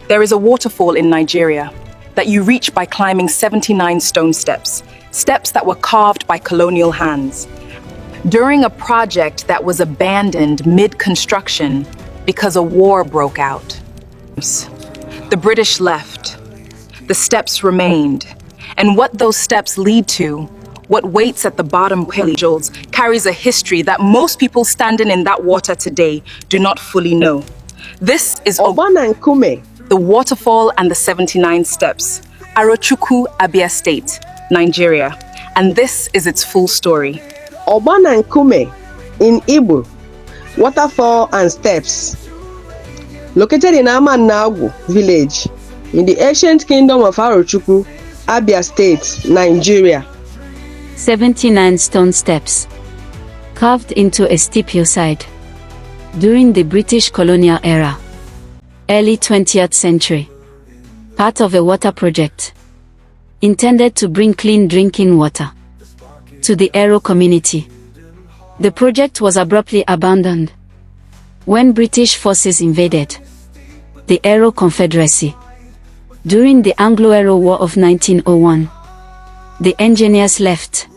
There is a waterfall in Nigeria that you reach by climbing 79 stone steps, steps that were carved by colonial hands. During a project that was abandoned mid-construction because a war broke out. The British left. The steps remained. And what those steps lead to, what waits at the bottom pills, carries a history that most people standing in that water today do not fully know. This is the waterfall and the 79 steps, Arochukwu, Abia State, Nigeria. And this is its full story. Obana Nkume in Igbo, waterfall and steps. Located in Amanagu village, in the ancient kingdom of Arochukwu, Abia State, Nigeria. 79 stone steps, carved into a steep hillside. During the British colonial era, early 20th century, part of a water project, intended to bring clean drinking water to the Aro community. The project was abruptly abandoned when British forces invaded the Aro Confederacy. During the Anglo-Aro War of 1901, the engineers left,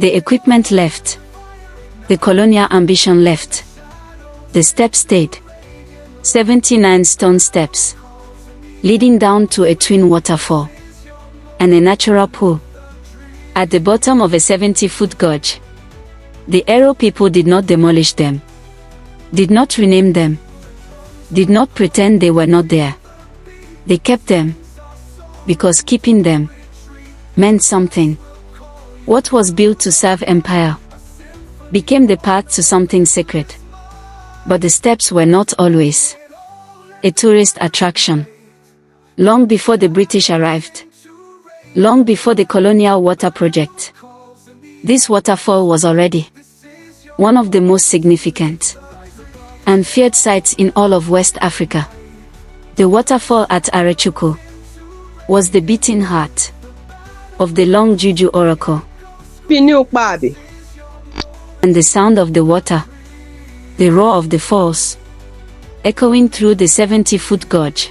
the equipment left, the colonial ambition left, the steps stayed. 79 stone steps, leading down to a twin waterfall and a natural pool at the bottom of a 70-foot gorge. The Aro people did not demolish them, did not rename them, did not pretend they were not there. They kept them, because keeping them meant something. What was built to serve empire became the path to something sacred. But the steps were not always a tourist attraction. Long before the British arrived, long before the colonial water project, this waterfall was already one of the most significant and feared sights in all of West Africa. The waterfall at Arochukwu was the beating heart of the Long Juju oracle, and the sound of the water, the roar of the falls, echoing through the 70-foot gorge,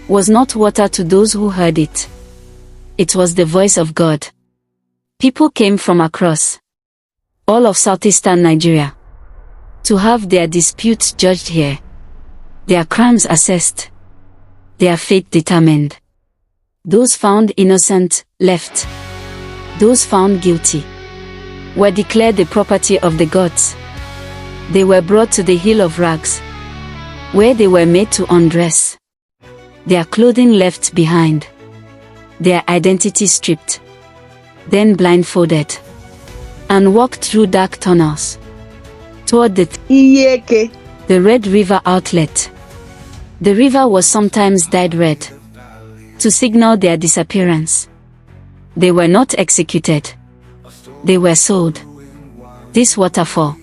was not water to those who heard it. It was the voice of God. People came from across all of southeastern Nigeria to have their disputes judged here, their crimes assessed, their fate determined. Those found innocent left. Those found guilty were declared the property of the gods. They were brought to the Hill of Rags, where they were made to undress, their clothing left behind, their identity stripped, then blindfolded, and walked through dark tunnels toward the Red River outlet. The river was sometimes dyed red to signal their disappearance. They were not executed. They were sold. This waterfall,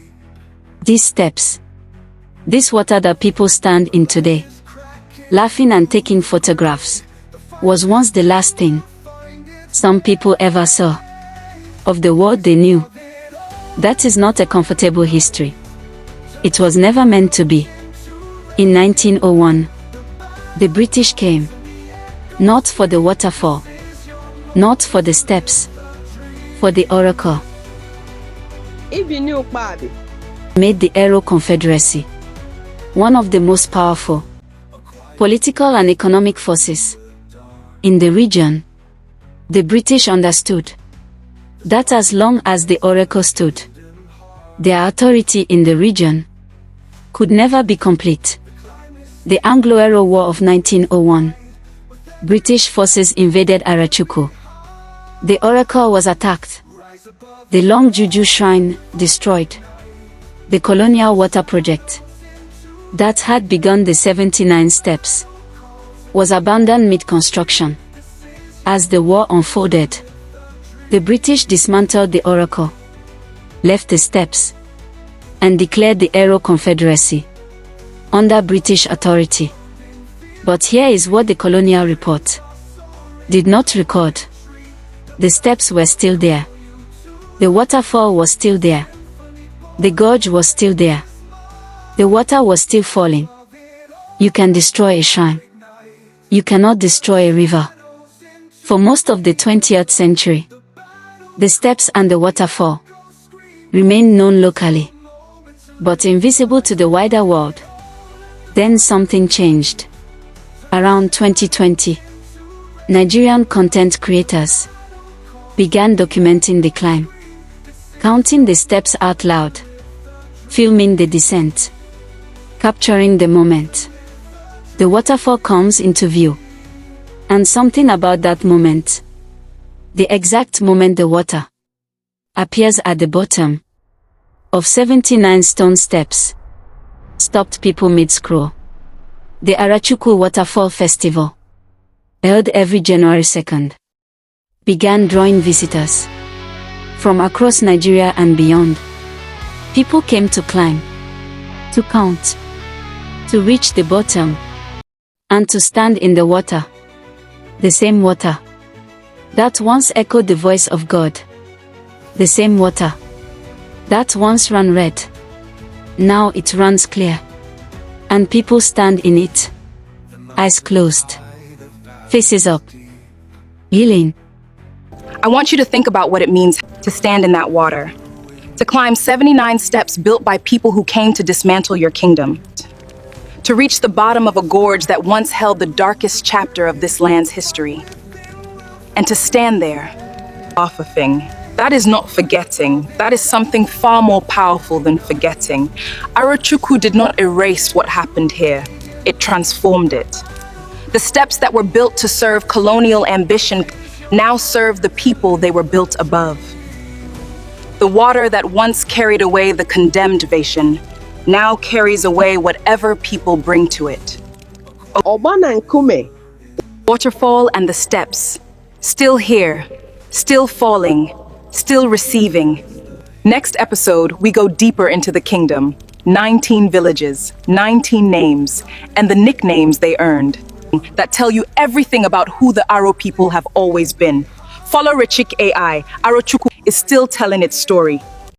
these steps, this water that people stand in today, laughing and taking photographs, was once the last thing some people ever saw of the world they knew. That is not a comfortable history. It was never meant to be. In 1901, the British came, not for the waterfall, not for the steps, for the oracle. Made the Aro Confederacy one of the most powerful political and economic forces in the region. The British understood that as long as the oracle stood, their authority in the region could never be complete. The Anglo-Aro War of 1901, British forces invaded Arochukwu. The oracle was attacked, the Long Juju shrine destroyed, the colonial water project that had begun the 79 steps was abandoned mid-construction. As the war unfolded, the British dismantled the oracle, left the steps, and declared the Aro Confederacy under British authority. But here is what the colonial report did not record. The steps were still there. The waterfall was still there. The gorge was still there. The water was still falling. You can destroy a shrine, You cannot destroy a river. For most of the 20th century, the steps and the waterfall remained known locally, but invisible to the wider world. Then something changed. Around 2020, Nigerian content creators began documenting the climb, counting the steps out loud, filming the descent, capturing the moment. The waterfall comes into view. And something about that moment, the exact moment the water appears at the bottom of 79 stone steps, stopped people mid-scroll. The Arochukwu Waterfall Festival, held every January 2nd, began drawing visitors from across Nigeria and beyond. People came to climb, to count, to reach the bottom, and to stand in the water. The same water that once echoed the voice of God. The same water that once ran red. Now it runs clear. And people stand in it, eyes closed, faces up, healing. I want you to think about what it means to stand in that water, to climb 79 steps built by people who came to dismantle your kingdom, to reach the bottom of a gorge that once held the darkest chapter of this land's history, and to stand there, off a thing. That is not forgetting. That is something far more powerful than forgetting. Arochukwu did not erase what happened here. It transformed it. The steps that were built to serve colonial ambition now serve the people they were built above. The water that once carried away the condemned Vasion now carries away whatever people bring to it. Obana Nkume. Waterfall and the steps, still here, still falling, still receiving. Next episode, we go deeper into the kingdom. 19 villages, 19 names, and the nicknames they earned that tell you everything about who the Aro people have always been. Follow Rechiq AI. Arochukwu is still telling its story.